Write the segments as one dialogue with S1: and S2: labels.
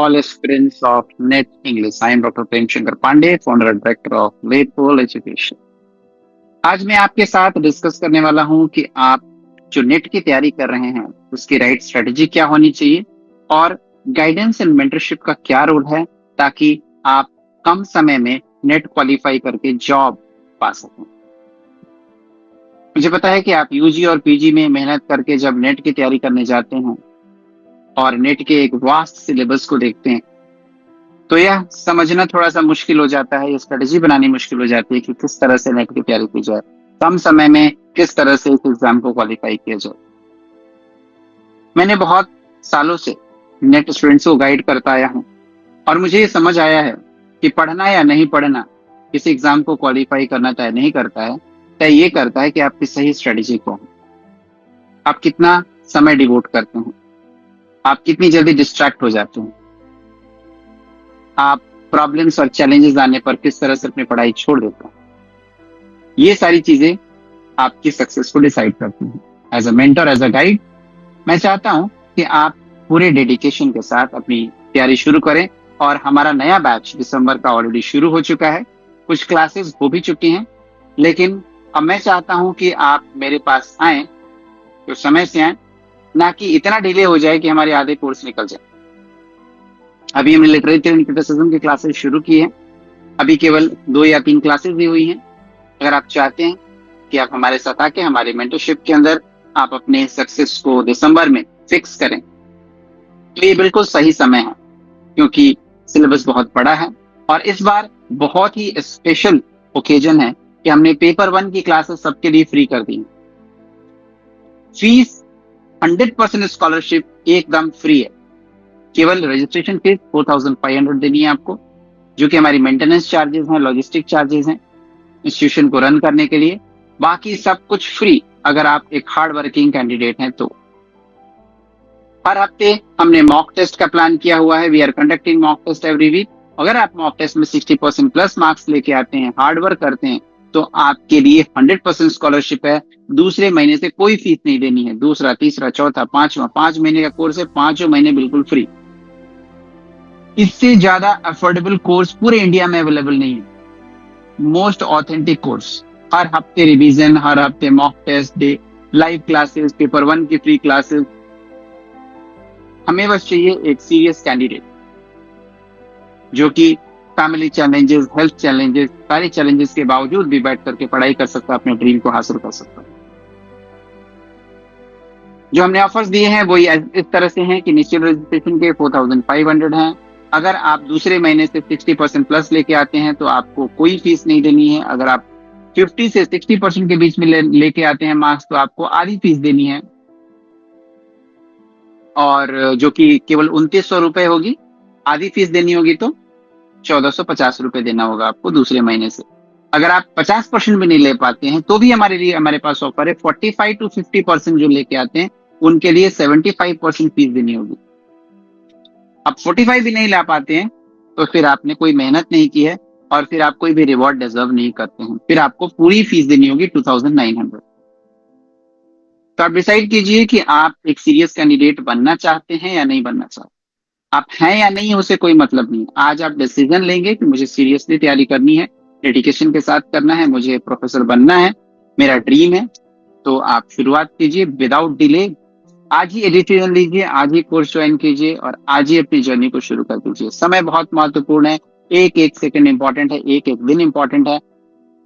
S1: all aspirants of NET English. I am Dr. Prem Shankar Pandey, founder and director of Laypole Education. आज मैं आपके साथ discuss करने वाला हूं कि आप जो नेट की तैयारी कर रहे हैं उसकी राइट स्ट्रेटेजी क्या होनी चाहिए और गाइडेंस एंड मेंटरशिप का क्या रोल है ताकि आप कम समय में नेट क्वालिफाई करके जॉब पा सकें। मुझे पता है कि आप यूजी और पीजी में मेहनत करके जब नेट की तैयारी करने जाते हैं और नेट के एक वास्ट सिलेबस को देखते हैं तो यह समझना थोड़ा सा मुश्किल हो जाता है, ये स्ट्रेटेजी बनानी मुश्किल हो जाती है कि किस तरह से नेट की तैयारी की जाए, कम समय में किस तरह से इस एग्जाम को क्वालिफाई किया जाए। मैंने बहुत सालों से नेट स्टूडेंट्स को गाइड करता आया हूं और मुझे ये समझ आया है कि पढ़ना या नहीं पढ़ना किसी एग्जाम को क्वालिफाई करना तय नहीं करता है, तय ये करता है कि आपकी सही स्ट्रेटेजी क्या है, आप कितना समय डिवोट करते हैं, आप कितनी जल्दी डिस्ट्रैक्ट हो जाते हैं, आप प्रॉब्लम्स और चैलेंजेस आने पर किस तरह से अपनी पढ़ाई छोड़ देते हैं। ये सारी चीजें आपकी सक्सेस को डिसाइड करती हैं। As a mentor, as a guide, मैं चाहता हूं कि आप पूरे डेडिकेशन के साथ अपनी तैयारी शुरू करें और हमारा नया बैच दिसंबर का ऑलरेडी शुरू हो चुका है, कुछ क्लासेस हो भी चुकी हैं, लेकिन अब मैं चाहता हूं कि आप मेरे पास आए तो समय से आए, ना कि इतना डिले हो जाए कि हमारे आधे कोर्स निकल जाए। अभी हमने लिटरेचर एंड क्रिटिसिज्म की क्लासेस शुरू की है, अभी केवल 2 या 3 क्लासेस दी हुई हैं। अगर आप चाहते हैं कि आप हमारे साथ आके हमारे मेंटरशिप के अंदर आप अपने सक्सेस को दिसंबर में फिक्स करें तो ये बिल्कुल सही समय है, क्योंकि सिलेबस बहुत बड़ा है और इस बार बहुत ही स्पेशल ओकेजन है कि हमने पेपर 1 की क्लासेस सबके लिए फ्री कर दी है। फीस 100% स्कॉलरशिप एकदम फ्री है, केवल रजिस्ट्रेशन फीस 4500 देनी है आपको, जो कि हमारी मेंटेनेंस चार्जेस हैं, लॉजिस्टिक चार्जेस हैं इंस्टीट्यूशन को रन करने के लिए। बाकी सब कुछ फ्री अगर आप एक हार्ड वर्किंग कैंडिडेट हैं तो। हर हफ्ते हमने मॉक टेस्ट का प्लान किया हुआ है, we are conducting mock test every week. अगर आप मॉक टेस्ट में 60% प्लस मार्क्स लेके आते हैं, हार्ड वर्क करते हैं, तो आपके लिए 100% स्कॉलरशिप है। दूसरे महीने से कोई फीस नहीं देनी है, दूसरा, तीसरा, चौथा, पांचवा, 5 महीने का कोर्स है, 5 महीने बिल्कुल फ्री। इससे ज्यादा अफोर्डेबल कोर्स पूरे इंडिया में अवेलेबल नहीं है। मोस्ट ऑथेंटिक कोर्स, हर हफ्ते रिवीजन, हर हफ्ते mock test day, live classes, paper 1 की फ्री क्लासेस। हमें बस चाहिए एक सीरियस कैंडिडेट जो कि फैमिली चैलेंजेस, हेल्थ चैलेंजेस, सारे चैलेंजेस के बावजूद भी बैठ करके पढ़ाई कर सकता है, अपने ड्रीम को हासिल कर सकता है। जो हमने ऑफर्स दिए हैं वो इस तरह से हैं कि निश्चित रजिस्ट्रेशन के 4500 हैं। अगर आप दूसरे महीने से 60% प्लस लेके आते हैं तो आपको कोई फीस नहीं देनी है। अगर आप 50 से 60% के बीच में लेके आते हैं मार्क्स तो आपको आधी फीस देनी है, और जो कि केवल 2900 रुपए होगी। आधी फीस देनी होगी तो 1450 रुपए देना होगा आपको दूसरे महीने से। अगर आप 50% भी नहीं ले पाते हैं तो भी हमारे पास ऑफर है। 45 to 50% जो लेके आते हैं उनके लिए 75% फीस देनी होगी। अब 45 भी नहीं ला पाते हैं तो फिर आपने कोई मेहनत नहीं की है और फिर आप कोई भी रिवॉर्ड डिजर्व नहीं करते हैं, फिर आपको पूरी फीस देनी होगी 2900। तो आप डिसाइड कीजिए कि आप एक सीरियस कैंडिडेट बनना चाहते हैं या नहीं बनना चाहते। आप हैं या नहीं उसे कोई मतलब नहीं। आज आप डिसीजन लेंगे कि मुझे सीरियसली तैयारी करनी है, डेडिकेशन के साथ करना है, मुझे प्रोफेसर बनना है, मेरा ड्रीम है, तो आप शुरुआत कीजिए विदाउट डिले। आज ही डिसीजन लीजिए, आज ही कोर्स ज्वाइन कीजिए और आज ही अपनी जर्नी को शुरू कर दीजिए। समय बहुत महत्वपूर्ण है, एक एक सेकंड इंपॉर्टेंट है, एक एक दिन इंपॉर्टेंट है।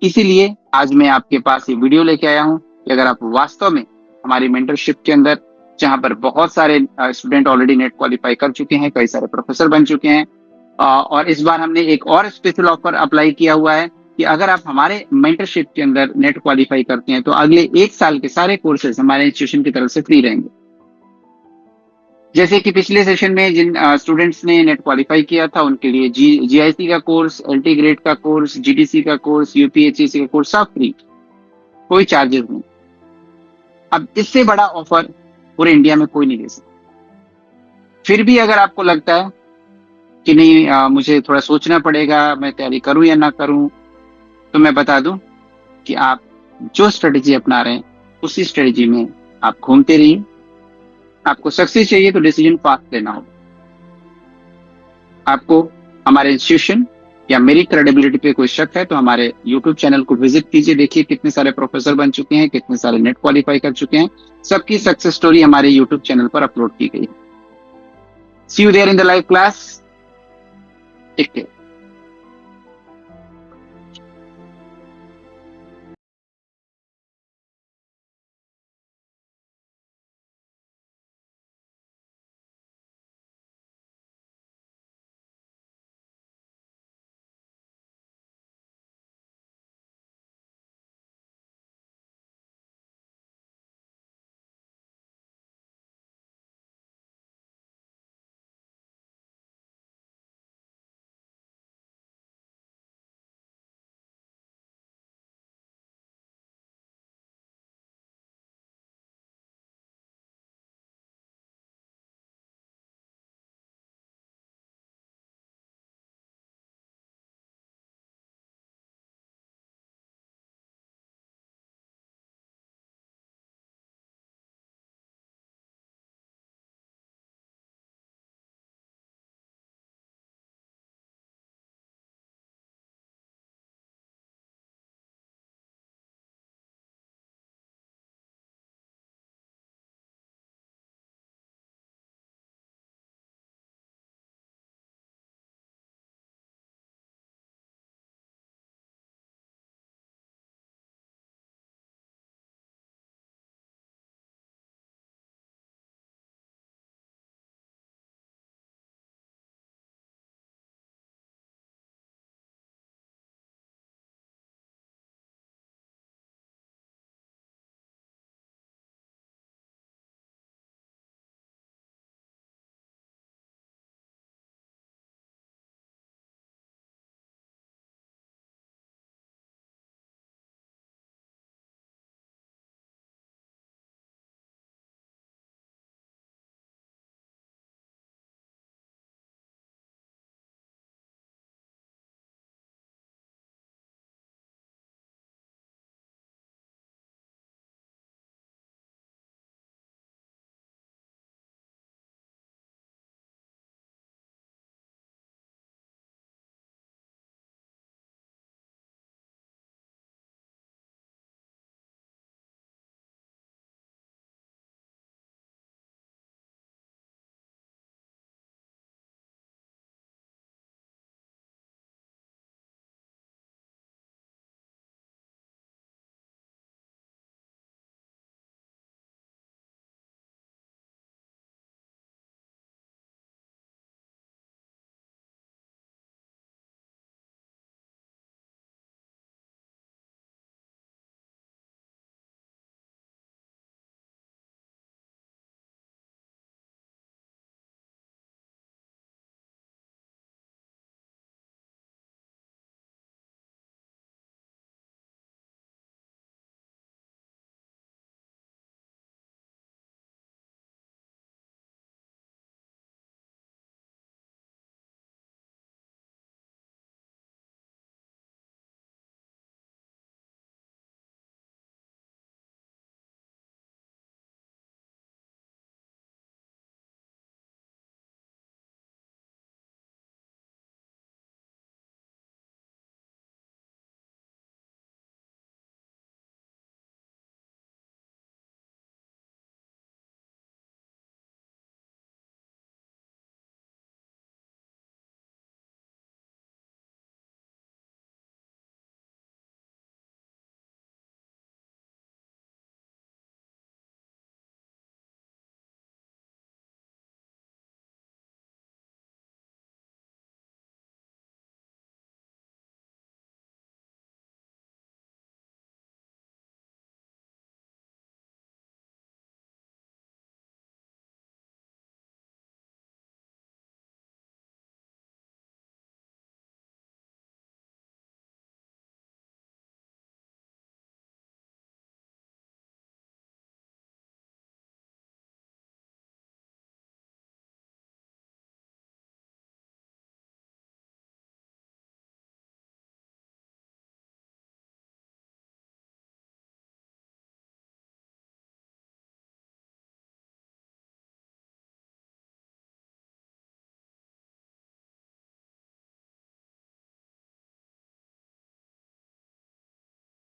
S1: इसीलिए आज मैं आपके पास ये वीडियो लेके आया हूं कि अगर आप वास्तव में हमारी मेंटरशिप के अंदर, जहां पर बहुत सारे स्टूडेंट ऑलरेडी नेट क्वालिफाई कर चुके हैं, कई सारे प्रोफेसर बन चुके हैं, और इस बार हमने एक और स्पेशल ऑफर अप्लाई किया हुआ है कि अगर आप हमारे मेंटरशिप के अंदर नेट क्वालिफाई करते हैं तो अगले 1 साल के सारे कोर्सेज हमारे इंस्टीट्यूशन की तरफ से फ्री रहेंगे। जैसे कि पिछले सेशन में जिन स्टूडेंट्स ने नेट क्वालिफाई किया था उनके लिए जीआईसी का कोर्स, एलटी ग्रेड का कोर्स, जीडीसी का कोर्स, यूपीएचसी का कोर्स, सब फ्री, कोई चार्जेस नहीं। अब इससे बड़ा ऑफर पूरे इंडिया में कोई नहीं दे सकता। फिर भी अगर आपको लगता है कि नहीं, मुझे थोड़ा सोचना पड़ेगा, मैं तैयारी करूं या ना करूं, तो मैं बता दूं कि आप जो स्ट्रेटेजी अपना रहे हैं उसी स्ट्रेटेजी में आप घूमते रहिए। आपको सक्सेस चाहिए तो डिसीजन फास्ट लेना होगा। आपको हमारे इंस्टीट्यूशन या मेरी क्रेडिबिलिटी पे कोई शक है तो हमारे यूट्यूब चैनल को विजिट कीजिए। देखिए कितने सारे प्रोफेसर बन चुके हैं, कितने सारे नेट क्वालिफाई कर चुके हैं, सबकी सक्सेस स्टोरी हमारे यूट्यूब चैनल पर अपलोड की गई है। See you there in the live class. Take care.